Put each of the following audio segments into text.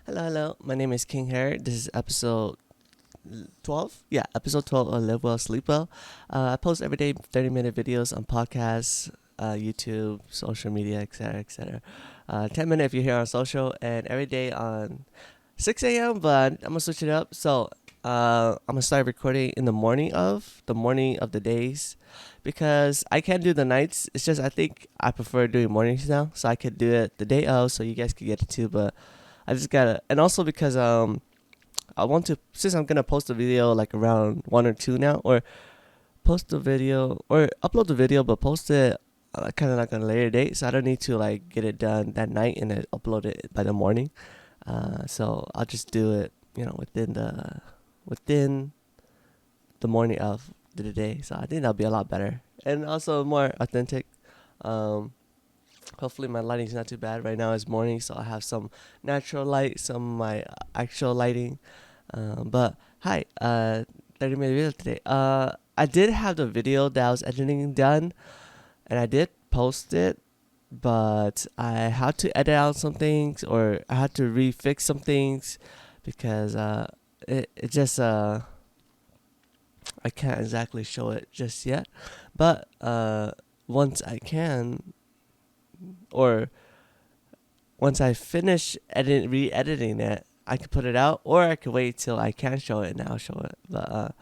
Hello, hello. My name is King Hair. This is episode 12. Yeah, episode 12 of LiveWell SleepWell. I post every day 30-minute videos on podcasts, YouTube, social media, etc., etc. 10 minutes if you're here on social, and every day on 6 a.m. But I'm gonna switch it up. So I'm gonna start recording in the morning of the days, because I can't do the nights. It's just I think I prefer doing mornings now, so I could do it the day of, so you guys could get it too. But I just gotta, and also because I want to, since I'm gonna post a video like around 1 or 2 now, or post the video or upload the video, but post it kind of like on a later date, so I don't need to like get it done that night and then upload it by the morning. So I'll just do it, within the morning of the day. So I think that'll be a lot better and also more authentic. Um, Hopefully my lighting's not too bad. Right now it's morning, so I have some natural light, some of my actual lighting. But hi, 30-minute video today. I did have the video that I was editing done, and I did post it, but I had to edit out some things, or I had to refix some things, because it just I can't exactly show it just yet, but once I can, or once I finish re-editing it, I could put it out, or I could wait till I can show it and I'll show it. But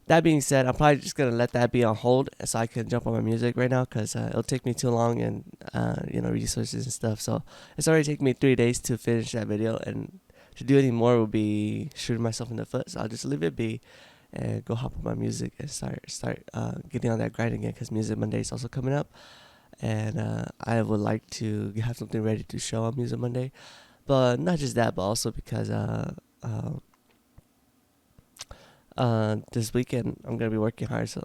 that being said, I'm probably just gonna let that be on hold so I can jump on my music right now, because it'll take me too long, and resources and stuff. So it's already taken me 3 days to finish that video, and to do any more would be shooting myself in the foot. So I'll just leave it be and go hop on my music and start getting on that grind again, because Music Monday is also coming up, and I would like to have something ready to show on Music Monday. But not just that, but also because this weekend I'm gonna be working hard. So,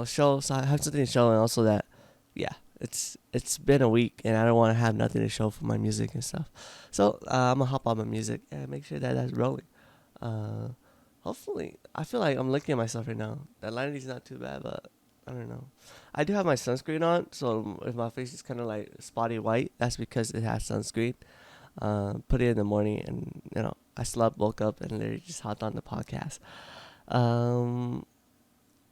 show. So I have something to show, and also that, yeah, it's been a week, and I don't want to have nothing to show for my music and stuff. So I'm gonna hop on my music and make sure that that's rolling. Uh, Hopefully, I feel like I'm looking at myself right now. That lighting's not too bad, but I don't know. I do have my sunscreen on, so if my face is kind of like spotty white, that's because it has sunscreen. Put it in the morning, and I slept, woke up, and literally just hopped on the podcast. Um,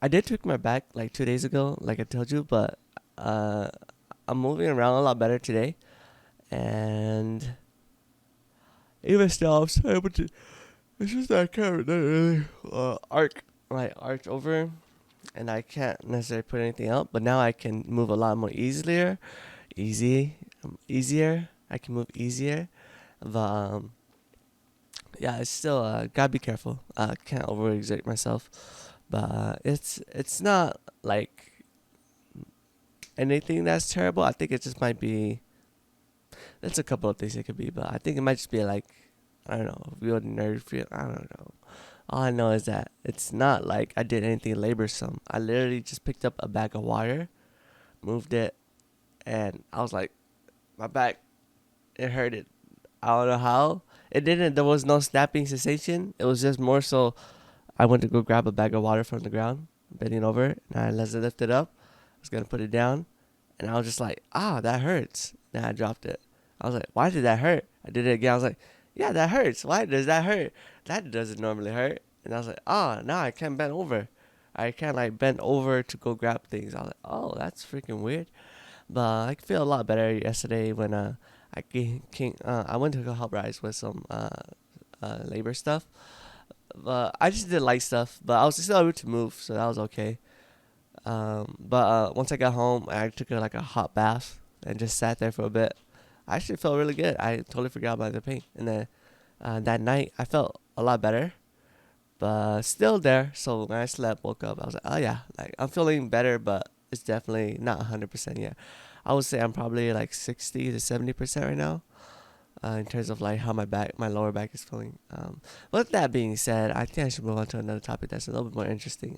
I did tweak my back like 2 days ago, like I told you, but uh, I'm moving around a lot better today, and even still, I'm still able to. It's just that I can't really arch over, and I can't necessarily put anything out. But now I can move a lot more easier. I can move easier, but yeah, it's still gotta be careful. Can't overexert myself, but it's not like anything that's terrible. I think it just might be. There's a couple of things it could be, but I think it might just be like, I don't know, real nerd feel. I don't know. All I know is that it's not like I did anything laborsome. I literally just picked up a bag of water, moved it, and I was like, my back, it hurted. I don't know how. It didn't. There was no snapping sensation. It was just more so. I went to go grab a bag of water from the ground, bending over it, and I lift it up. I was gonna put it down, and I was just like, that hurts. Then I dropped it. I was like, why did that hurt? I did it again. I was like, yeah, that hurts. Why does that hurt? That doesn't normally hurt. And I was like, now I can't bend over. I can't like bend over to go grab things. I was like, that's freaking weird. But I feel a lot better yesterday when I went to go help Rise with some labor stuff. But I just did light stuff. But I was still able to move, so that was okay. But once I got home, I took like a hot bath and just sat there for a bit. I actually felt really good. I totally forgot about the pain. And then that night, I felt a lot better, but still there. So when I slept, woke up, I was like, oh yeah, like I'm feeling better, but it's definitely not 100% yet. I would say I'm probably like 60 to 70% right now, in terms of like how my lower back is feeling. With that being said, I think I should move on to another topic that's a little bit more interesting.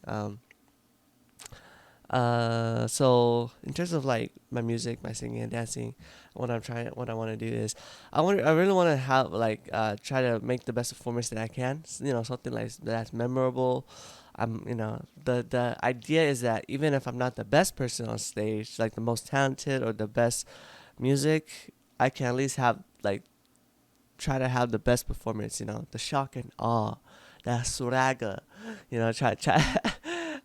So in terms of like my music, my singing and dancing, what I want to do is, I really want to have like try to make the best performance that I can. Something like that's memorable. The idea is that even if I'm not the best person on stage, like the most talented or the best music, I can at least have like try to have the best performance. You know, the shock and awe, that swagger. You know, try.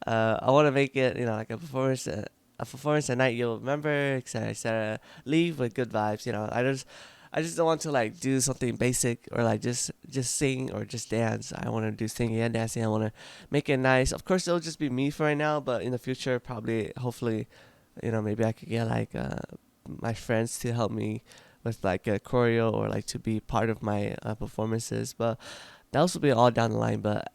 I want to make it, you know, like a performance at night you'll remember, etc., etc. Leave with good vibes. You know, I just don't want to like do something basic or like just sing or just dance. I want to do singing and dancing. I want to make it nice. Of course, it'll just be me for right now, but in the future, probably, hopefully, you know, maybe I could get like my friends to help me with like a choreo or like to be part of my performances. But that will be all down the line. But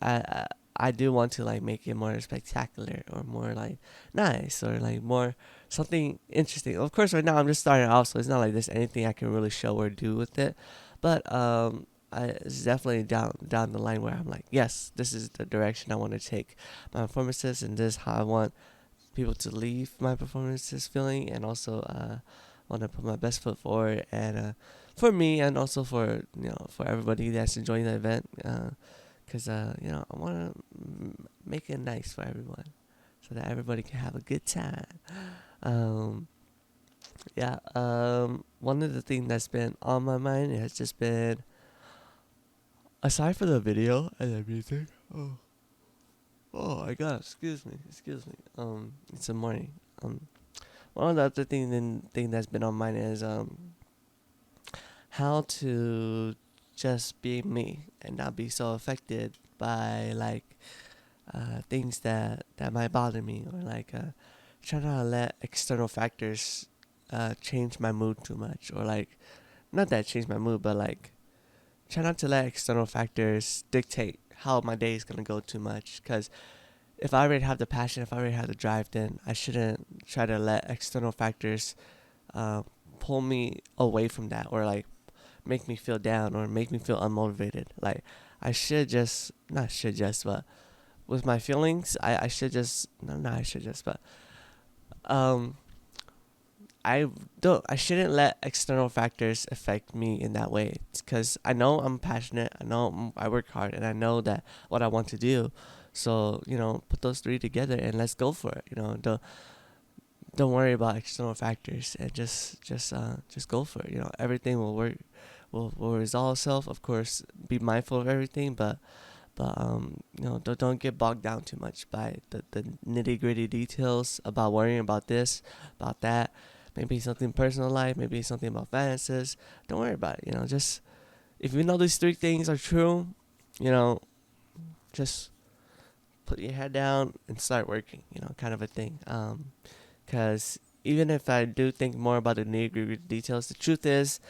I do want to like make it more spectacular or more like nice or like more something interesting. Of course, right now I'm just starting off, so it's not like there's anything I can really show or do with it. But it's definitely down the line where I'm like, yes, this is the direction I want to take my performances, and this is how I want people to leave my performances feeling, and also want to put my best foot forward, and for me, and also for, you know, for everybody that's enjoying the event, because you know, I want to make it nice for everyone, so that everybody can have a good time. Um, yeah. One of the things that's been on my mind has just been, aside from the video and the music. Oh my God! Excuse me. It's the morning. One of the other thing that's been on mine is how to just be me and not be so affected by like things that might bother me, or like try not to let external factors change my mood too much, or like not that change my mood, but like try not to let external factors dictate how my day is gonna go too much. Because if I already have the passion, if I already have the drive, then I shouldn't try to let external factors uh, pull me away from that, or like make me feel down or make me feel unmotivated. Like I should just, not should just, but with my feelings, I should just, no, not I should just, but um, I shouldn't let external factors affect me in that way, because I know I'm passionate, I know I work hard, and I know that what I want to do. So, you know, put those three together and let's go for it. You know, don't worry about external factors, and just go for it. You know, everything will work, will resolve itself. Of course, be mindful of everything, but you know, don't get bogged down too much by the nitty gritty details about worrying about this, about that. Maybe something personal life, maybe something about finances. Don't worry about it. You know, just if you know these three things are true, you know, just put your head down and start working. You know, kind of a thing. Because even if I do think more about the nitty gritty details, the truth is,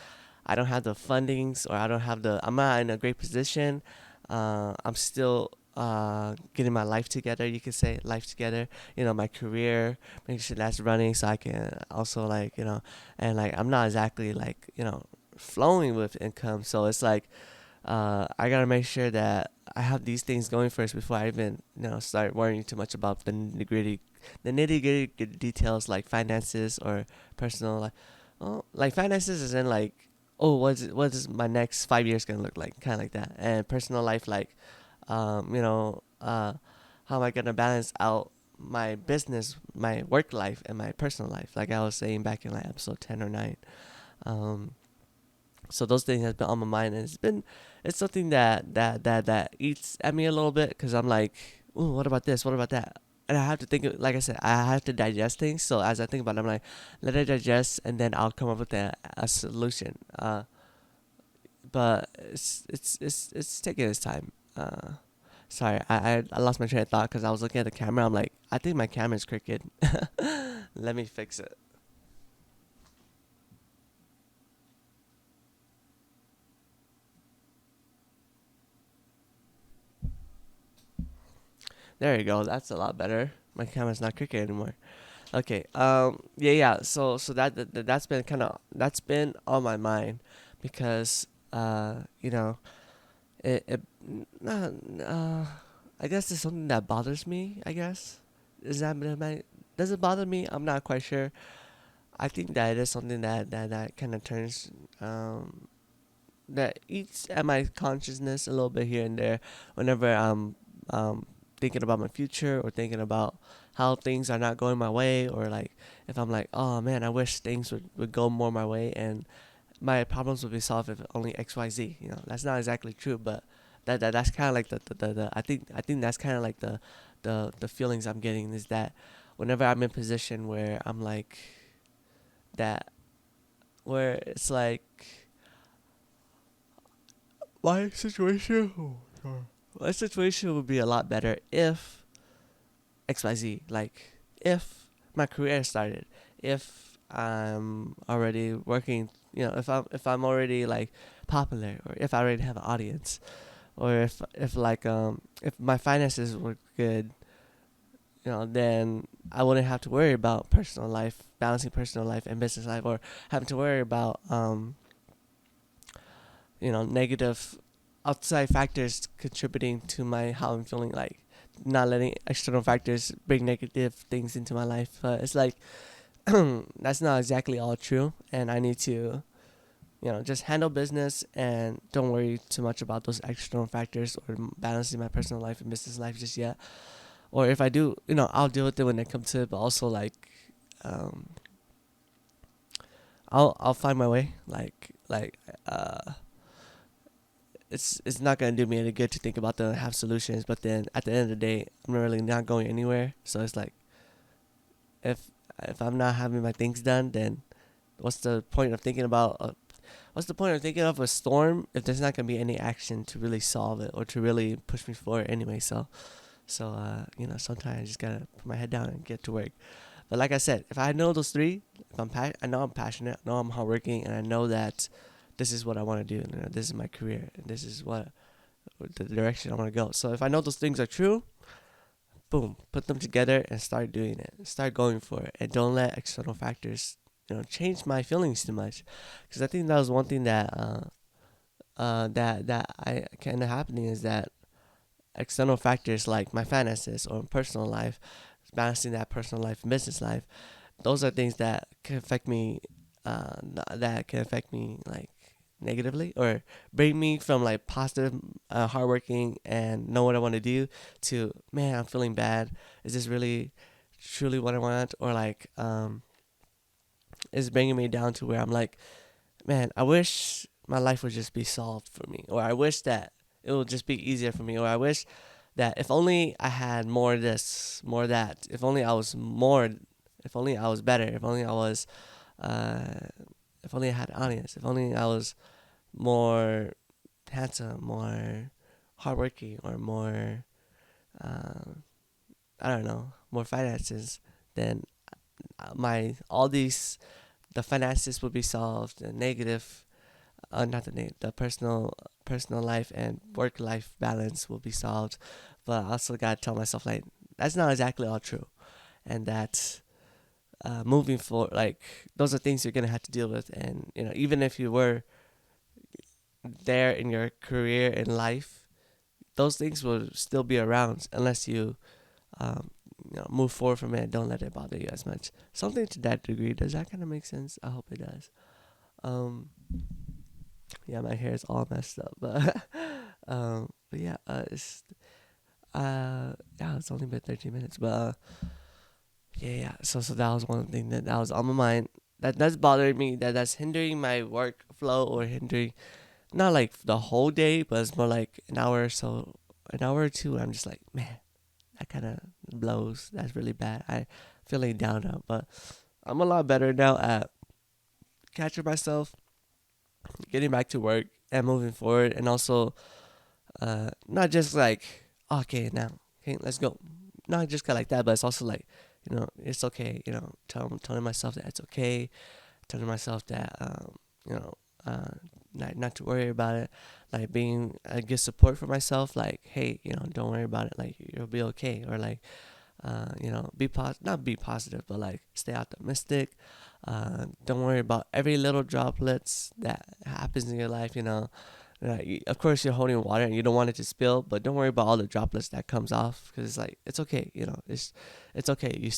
I don't have the fundings, or I'm not in a great position. I'm still getting my life together, you could say, life together. You know, my career, making sure that's running, so I can also like, you know, and like I'm not exactly like, you know, flowing with income. So it's like I gotta make sure that I have these things going first before I even, you know, start worrying too much about the nitty gritty details like finances or personal life. Oh, like finances is in like, oh, what is my next 5 years gonna look like, kind of like that. And personal life, like, you know, how am I gonna balance out my business, my work life, and my personal life, like I was saying back in like episode 10 or 9. Um, so those things has been on my mind, and it's something that eats at me a little bit, because I'm like, ooh, what about this? What about that? And I have to think, like I said, I have to digest things. So as I think about it, I'm like, let it digest, and then I'll come up with a solution. But it's taking its time. Sorry, I lost my train of thought because I was looking at the camera. I'm like, I think my camera's crooked. Let me fix it. There you go. That's a lot better. My camera's not crooked anymore. Okay. Yeah. So that's been on my mind, because you know, it uh, uh I guess it's something that bothers me. I guess does it bother me? I'm not quite sure. I think that it is something that kind of turns that eats at my consciousness a little bit here and there, whenever I'm thinking about my future, or thinking about how things are not going my way, or like if I'm like, oh man, I wish things would go more my way. And my problems will be solved if only XYZ. That's not exactly true, but that's kind of like the I think that's kind of like the feelings I'm getting, is that whenever I'm in position where I'm like that, where it's like my situation. My situation would be a lot better if XYZ, like if my career started, if I'm already working, if I'm already like popular, or if I already have an audience, or if my finances were good, then I wouldn't have to worry about personal life, balancing personal life and business life, or having to worry about negative outside factors contributing to my how I'm feeling, like not letting external factors bring negative things into my life. It's like that's not exactly all true, and I need to just handle business and don't worry too much about those external factors or balancing my personal life and business life just yet. Or if I do, I'll deal with it when it comes to it. But also like, um, I'll find my way. Uh, it's not gonna do me any good to think about the have solutions. But then at the end of the day, I'm really not going anywhere. So it's like, if if I'm not having my things done, then what's the point of thinking about? What's the point of thinking of a storm if there's not gonna be any action to really solve it or to really push me forward anyway? So sometimes I just gotta put my head down and get to work. But like I said, if I know those three, if I know I'm passionate, I know I'm hardworking, and I know that this is what I want to do, and this is my career, and this is what the direction I want to go. So if I know those things are true, boom, put them together and start doing it. Start going for it, and don't let external factors, change my feelings too much, because I think that was one thing that I kind of happening, is that external factors like my finances or personal life, balancing that personal life and business life, those are things that can affect me, like negatively, or bring me from like positive, hardworking and know what I want to do, to, man, I'm feeling bad. Is this really truly what I want? Or like, is bringing me down to where I'm like, man, I wish my life would just be solved for me, or I wish that it would just be easier for me, or I wish that if only I had more of this, more of that, if only I was more, if only I was better, if only I was, uh, if only I had an audience, if only I was more handsome, more hardworking, or more, I don't know, more finances, then my all these the finances would be solved. The negative, not the negative, the personal life and work life balance will be solved. But I also gotta tell myself, like, that's not exactly all true, and that, moving forward, like, those are things you're gonna have to deal with. And even if you were there in your career in life, those things will still be around unless you, um, move forward from it and don't let it bother you as much. Something to that degree. Does that kind of make sense? I hope it does. Um, yeah, my hair is all messed up, but but yeah, yeah, it's only been 13 minutes, but yeah. So that was one thing that was on my mind. That's bothering me. That's hindering my workflow, or hindering, not like the whole day, but it's more like an hour or so, an hour or two. I'm just like, man, that kind of blows. That's really bad. I feeling down now, but I'm a lot better now at catching myself, getting back to work, and moving forward, and also, not just like, okay, now, okay, let's go, not just kind of like that, but it's also like, it's okay, telling myself that it's okay, telling myself that, you know not to worry about it, like being a good support for myself, like, hey, don't worry about it, like, you'll be okay, or like, not be positive, but like stay optimistic. Don't worry about every little droplets that happens in your life. Of course, you're holding water and you don't want it to spill, but don't worry about all the droplets that comes off, because it's like, it's okay. It's okay.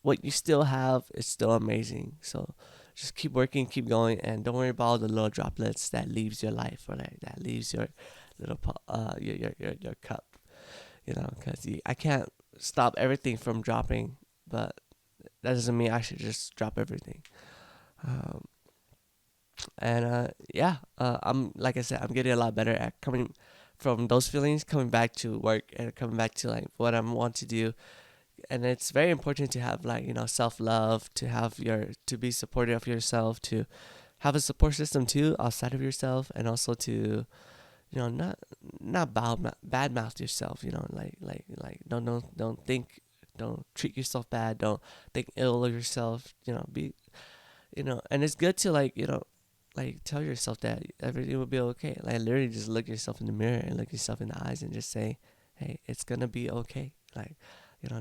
What you still have is still amazing. So just keep working, keep going, and don't worry about all the little droplets that leaves your life, or like that leaves your little your cup. Because I can't stop everything from dropping, but that doesn't mean I should just drop everything. Um, And yeah, I'm like I said, I'm getting a lot better at coming from those feelings, coming back to work and coming back to like what I want to do. And it's very important to have like, self love, to have to be supportive of yourself, to have a support system too outside of yourself, and also to, not bad mouth yourself, don't think, don't treat yourself bad, don't think ill of yourself, be, and it's good to like, like tell yourself that everything will be okay. Like literally just look yourself in the mirror and look yourself in the eyes and just say, hey, it's gonna be okay. Like,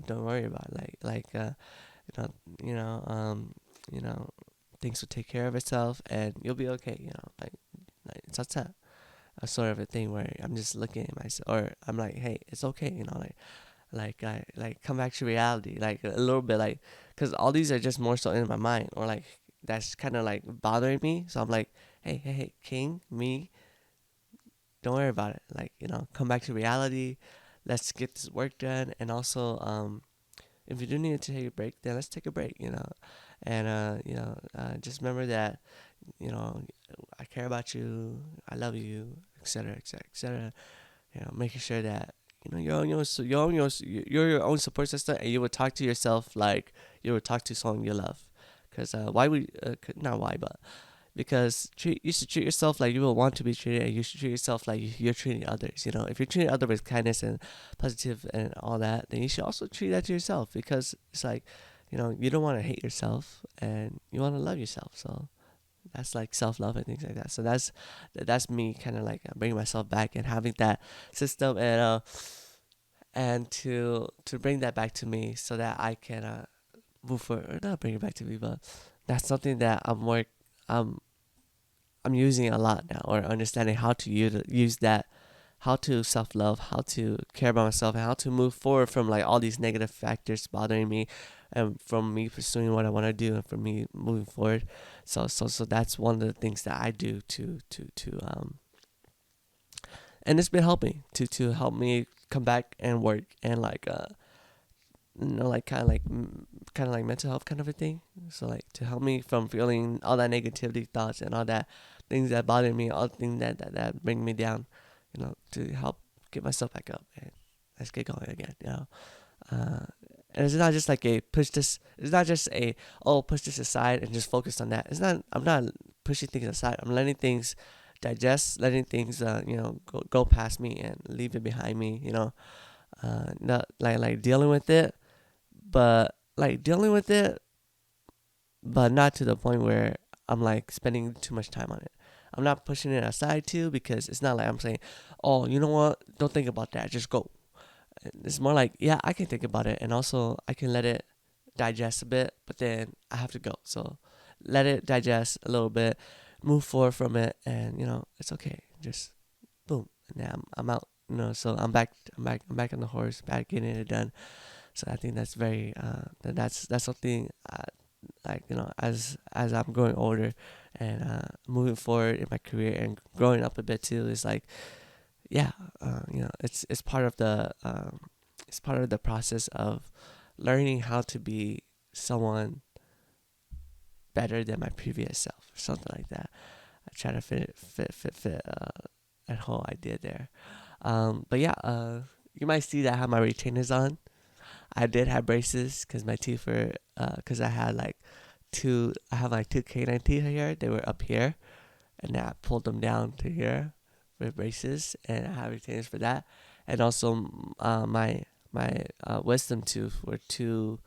don't worry about it. You know, you know, um, you know, things will take care of itself and you'll be okay. Like it's not a sort of a thing where I'm just looking at myself, or I'm like, hey, it's okay. I like come back to reality, like a little bit, like, because all these are just more so in my mind, or like that's kind of like bothering me. So I'm like, hey, King, me, don't worry about it. Like, come back to reality. Let's get this work done, and also, if you do need to take a break, then let's take a break. And just remember that, I care about you, I love you, etc., etc., etc. Making sure that you're your own support system, and you would talk to yourself like you would talk to someone you love. Because why would not why, but because you should treat yourself like you will want to be treated, and you should treat yourself like you're treating others. If you're treating others with kindness and positive and all that, then you should also treat that to yourself, because it's like, you don't want to hate yourself and you want to love yourself. So that's like self-love and things like that. So that's me kind of like bringing myself back and having that system, and to bring that back to me so that I can move forward, or not bring it back to me, but that's something that I'm I'm using a lot now, or understanding how to use that, how to self-love, how to care about myself, and how to move forward from like all these negative factors bothering me, and from me pursuing what I want to do, and from me moving forward. So that's one of the things that I do to and it's been helping to help me come back and work, and like like kind of like mental health kind of a thing. So like to help me from feeling all that negativity thoughts and all that things that bother me, all the things that bring me down, to help get myself back up and let's get going again. Uh, and it's not just like a push this. It's not just a, oh, push this aside and just focus on that. It's not. I'm not pushing things aside. I'm letting things digest, letting things go past me and leave it behind me. Not like dealing with it, but like dealing with it, but not to the point where I'm like spending too much time on it. I'm not pushing it aside too, because it's not like I'm saying, oh, you know what? Don't think about that. Just go. It's more like, yeah, I can think about it, and also I can let it digest a bit, but then I have to go. So let it digest a little bit, move forward from it, and it's okay. Just boom, and now I'm out. So I'm back on the horse, back getting it done. So I think that's very that's something like as I'm growing older and moving forward in my career and growing up a bit too, is like, yeah, it's part of the process of learning how to be someone better than my previous self, or something like that. I try to fit that whole idea there. But yeah, you might see that I have my retainers on. I did have braces because my teeth were because I have like two canine teeth here. They were up here, and I pulled them down to here with braces, and I have retainers for that. And also, my wisdom tooth were too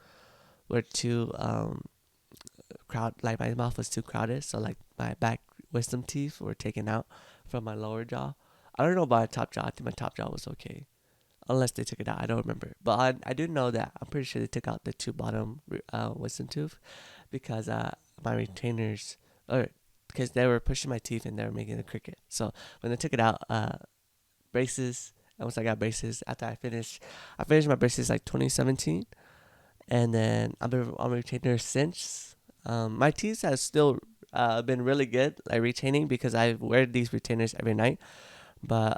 crowd, like my mouth was too crowded, so like my back wisdom teeth were taken out from my lower jaw. I don't know about my top jaw. I think my top jaw was okay, unless they took it out. I don't remember, but I do know that I'm pretty sure they took out the two bottom wisdom tooth, because my retainers, or because they were pushing my teeth and they were making a cricket. So when they took it out, braces. And once I got braces, after I finished my braces like 2017, and then I've been on retainers since. My teeth have still been really good, like retaining, because I wear these retainers every night. But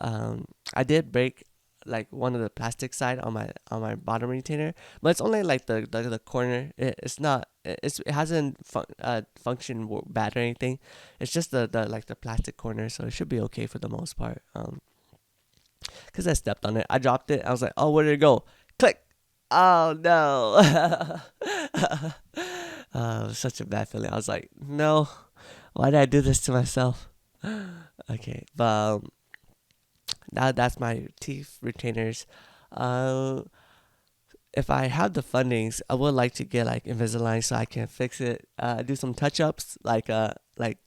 I did break like one of the plastic side on my bottom retainer, but it's only like the corner. It's not. It hasn't functioned bad or anything. It's just the like the plastic corner, so it should be okay for the most part. Cause I stepped on it. I dropped it. I was like, oh, where did it go? Click. Oh no. It was such a bad feeling. I was like, no, why did I do this to myself? Okay, but now that's my teeth retainers. Uh, if I have the fundings, I would like to get like Invisalign so I can fix it. Do some touch ups, like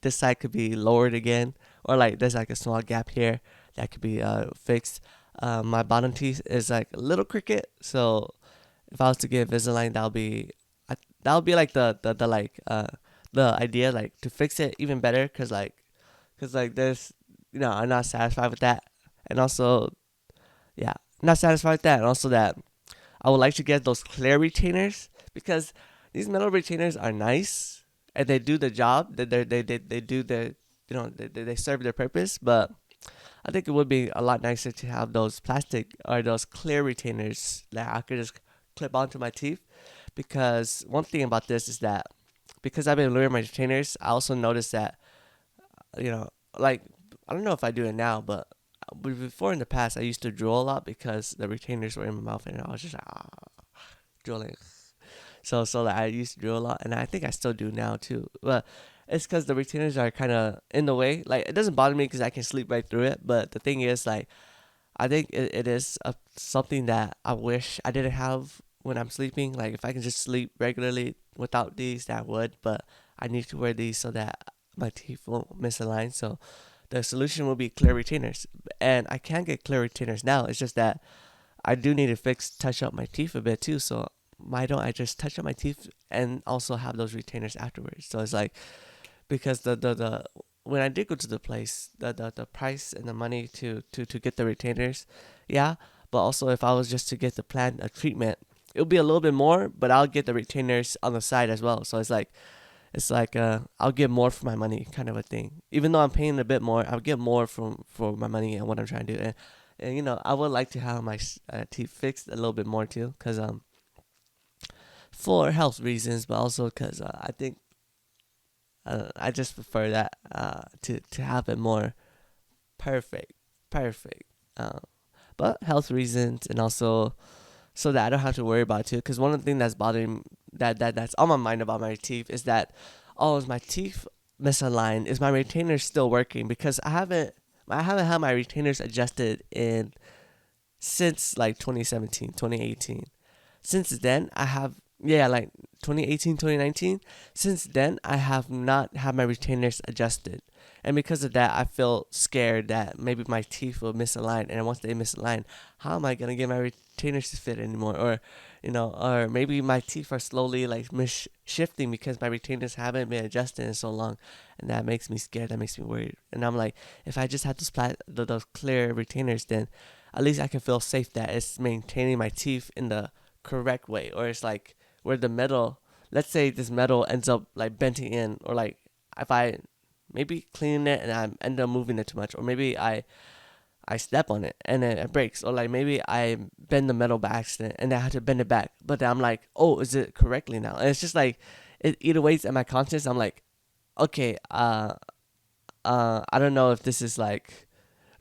this side could be lowered again, or like there's like a small gap here that could be fixed. My bottom teeth is like a little crooked, so if I was to get Invisalign, that'll be like the idea, like to fix it even better, cause like there's, I'm not satisfied with that, and also yeah, not satisfied with that, and also that I would like to get those clear retainers, because these metal retainers are nice and they do the job. They do the, they serve their purpose. But I think it would be a lot nicer to have those plastic or those clear retainers that I could just clip onto my teeth. Because one thing about this is that because I've been wearing my retainers, I also noticed that, you know, like, I don't know if I do it now, but before in the past, I used to drool a lot because the retainers were in my mouth and I was just like, drilling. So like I used to drill a lot, and I think I still do now too. But it's because the retainers are kind of in the way. Like it doesn't bother me because I can sleep right through it. But the thing is, like, I think it is something that I wish I didn't have when I'm sleeping. Like if I can just sleep regularly without these, that would. But I need to wear these so that my teeth won't misalign. So the solution will be clear retainers, and I can get clear retainers now. It's just that I do need to touch up my teeth a bit too. So why don't I just touch up my teeth and also have those retainers afterwards? So it's like, because the when I did go to the place, the price and the money to get the retainers, yeah. But also if I was just to get the plan of treatment, it would be a little bit more, but I'll get the retainers on the side as well. So it's like I'll get more for my money kind of a thing. Even though I'm paying a bit more, I'll get more for my money and what I'm trying to do. And I would like to have my teeth fixed a little bit more too, cause for health reasons, but also because I think I just prefer that to have it more perfect, perfect. Uh, but health reasons, and also so that I don't have to worry about it too. Because one of the things that's bothering that's on my mind about my teeth is that, oh, is my teeth misaligned? Is my retainer still working? Because I haven't had my retainers adjusted in since like 2017, 2018. Since then, I have, yeah, like 2018, 2019. Since then, I have not had my retainers adjusted. And because of that, I feel scared that maybe my teeth will misalign. And once they misalign, how am I going to get my retainers to fit anymore? Or maybe my teeth are slowly like shifting because my retainers haven't been adjusted in so long. And that makes me scared. That makes me worried. And I'm like, if I just had those clear retainers, then at least I can feel safe that it's maintaining my teeth in the correct way. Or it's like where the metal, let's say this metal ends up like bending in, or like if I maybe clean it and I end up moving it too much, or maybe I step on it and then it breaks, or like maybe I bend the metal by accident and then I have to bend it back, but then I'm like, oh, is it correctly now? And it's just like it either ways at my conscience. I'm like, okay, I don't know if this is like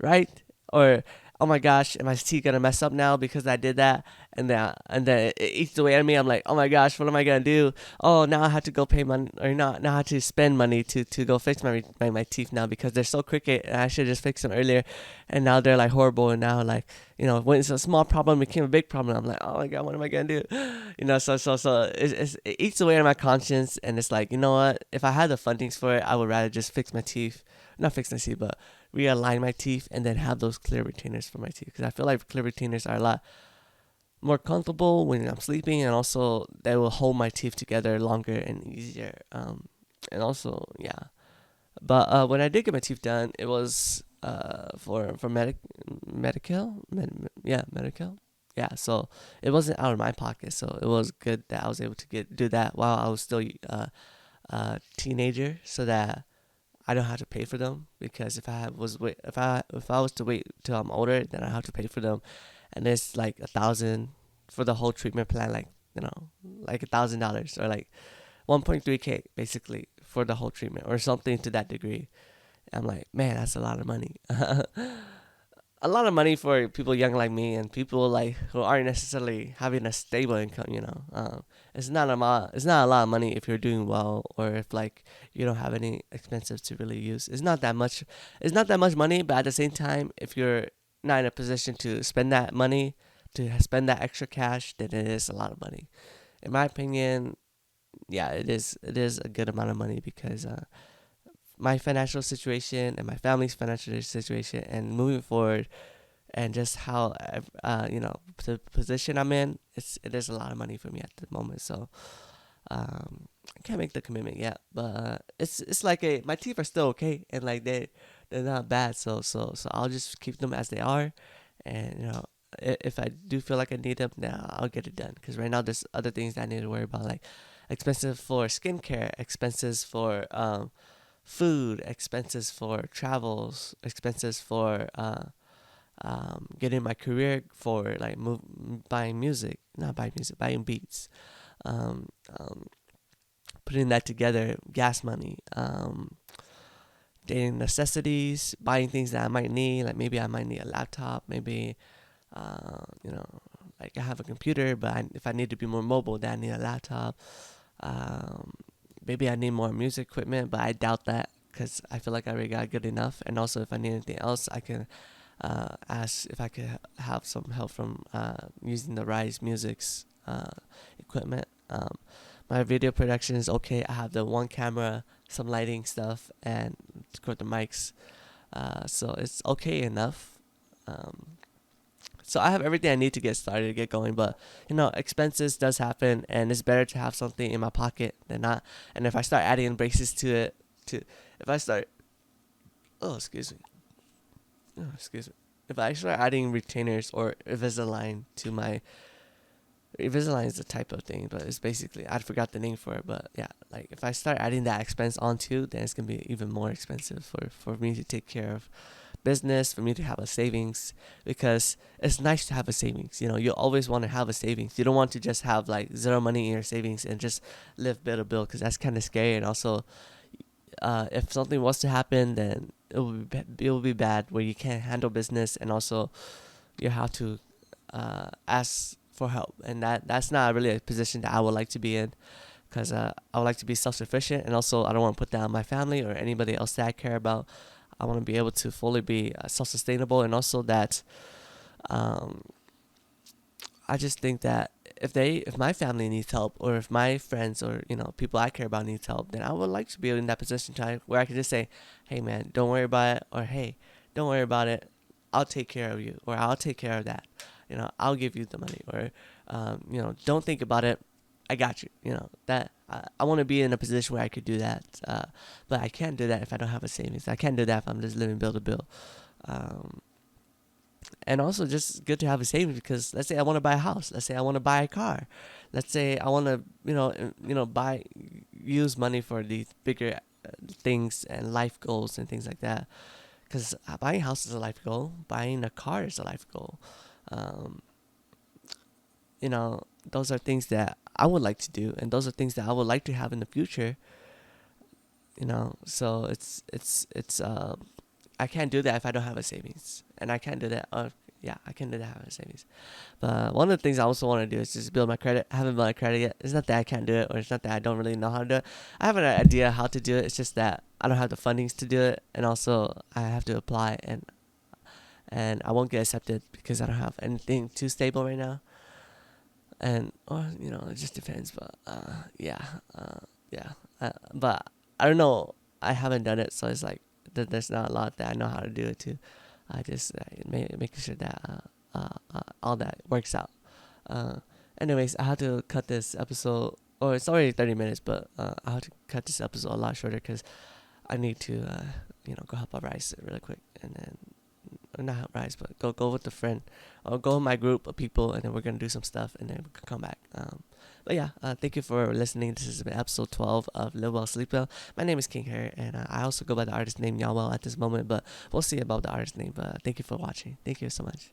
right, or oh my gosh, am my teeth gonna mess up now because I did that? And then it eats away at me. I'm like, oh my gosh, what am I gonna do? Oh, now I have to go pay money, or not, now I have to spend money to go fix my teeth now because they're so crooked and I should just fix them earlier, and now they're like horrible, and now like when it's a small problem it became a big problem. I'm like, oh my god, what am I gonna do? So it eats away at my conscience, and it's like, you know what? If I had the fundings for it, I would rather just fix my teeth, not fix my teeth, but realign my teeth and then have those clear retainers for my teeth, because I feel like clear retainers are a lot more comfortable when I'm sleeping, and also they will hold my teeth together longer and easier. And also, yeah. But when I did get my teeth done, it was for medical. Yeah, so it wasn't out of my pocket, so it was good that I was able to do that while I was still a teenager, so that I don't have to pay for them. Because if I was to wait till I'm older, then I have to pay for them, and it's like 1,000 for the whole treatment plan, like like $1,000 or like 1.3K basically for the whole treatment or something to that degree. I'm like, man, that's a lot of money. A lot of money for people young like me and people like who aren't necessarily having a stable income. It's not a lot. It's not a lot of money if you're doing well or if like you don't have any expenses to really use. It's not that much. It's not that much money, but at the same time, if you're not in a position to spend that money, to spend that extra cash, then it is a lot of money. In my opinion, yeah, it is. It is a good amount of money because my financial situation and my family's financial situation and moving forward and just how the position I'm in, it is a lot of money for me at the moment. So I can't make the commitment yet, but it's like my teeth are still okay and like they're not bad. So I'll just keep them as they are, and if I do feel like I need them, then I'll get it done. Because right now there's other things that I need to worry about, like expenses for skincare, expenses for food, expenses for travels, expenses for getting my career forward, like buying music, not buying music, buying beats, um, um, putting that together, gas money, dating necessities, buying things that I might need, like maybe I might need a laptop, maybe, like I have a computer, but if I need to be more mobile, then I need a laptop. Um, Maybe I need more music equipment, but I doubt that because I feel like I already got good enough. And also, if I need anything else, I can ask if I could have some help from using the Rise Music's equipment. My video production is okay. I have the one camera, some lighting stuff, and record the mics. So it's okay enough. So I have everything I need to get started, to get going. But expenses does happen, and it's better to have something in my pocket than not. And if I start adding braces to it, if I start, oh excuse me, if I start adding retainers or Invisalign to my, Invisalign is the type of thing, but it's basically, I forgot the name for it, but yeah, like if I start adding that expense onto, then it's gonna be even more expensive for me to take care of business, for me to have a savings, because it's nice to have a savings. You always want to have a savings. You don't want to just have like zero money in your savings and just live bill to bill, because that's kind of scary. And also, if something was to happen, then it will be bad, where you can't handle business, and also you have to ask for help, and that's not really a position that I would like to be in, because I would like to be self-sufficient, and also I don't want to put down my family or anybody else that I care about. I want to be able to fully be self-sustainable, and also that I just think that if my family needs help, or if my friends or people I care about needs help, then I would like to be in that position where I can just say, hey man, don't worry about it, or hey, don't worry about it, I'll take care of you, or I'll take care of that, I'll give you the money, or don't think about it, I got you. That I want to be in a position where I could do that, but I can't do that if I don't have a savings. I can't do that if I'm just living bill to bill. And also just good to have a savings, because let's say I want to buy a house, let's say I want to buy a car, let's say I want to use money for these bigger things and life goals and things like that, because buying a house is a life goal, buying a car is a life goal. um, those are things that I would like to do, and those are things that I would like to have in the future. So it's I can't do that if I don't have a savings, and I can't do that. Yeah, I can't do that having a savings. But one of the things I also want to do is just build my credit. I haven't built my credit yet. It's not that I can't do it, or it's not that I don't really know how to do it. I have an idea how to do it. It's just that I don't have the fundings to do it, and also I have to apply, and I won't get accepted because I don't have anything too stable right now. And or it just depends. But but I don't know. I haven't done it, so it's like there's not a lot that I know how to do it too. I just making sure that all that works out. Uh, Anyways, I had to cut this episode, or it's already 30 minutes, but I had to cut this episode a lot shorter because I need to go help out Rice really quick, and then or not help Rise, but go with a friend, or go with my group of people, and then we're gonna do some stuff, and then we can come back. But yeah, thank you for listening. This has been episode 12 of LiveWell SleepWell. My name is King Harry, and I also go by the artist name Yawell at this moment, but we'll see about the artist name. But thank you for watching. Thank you so much.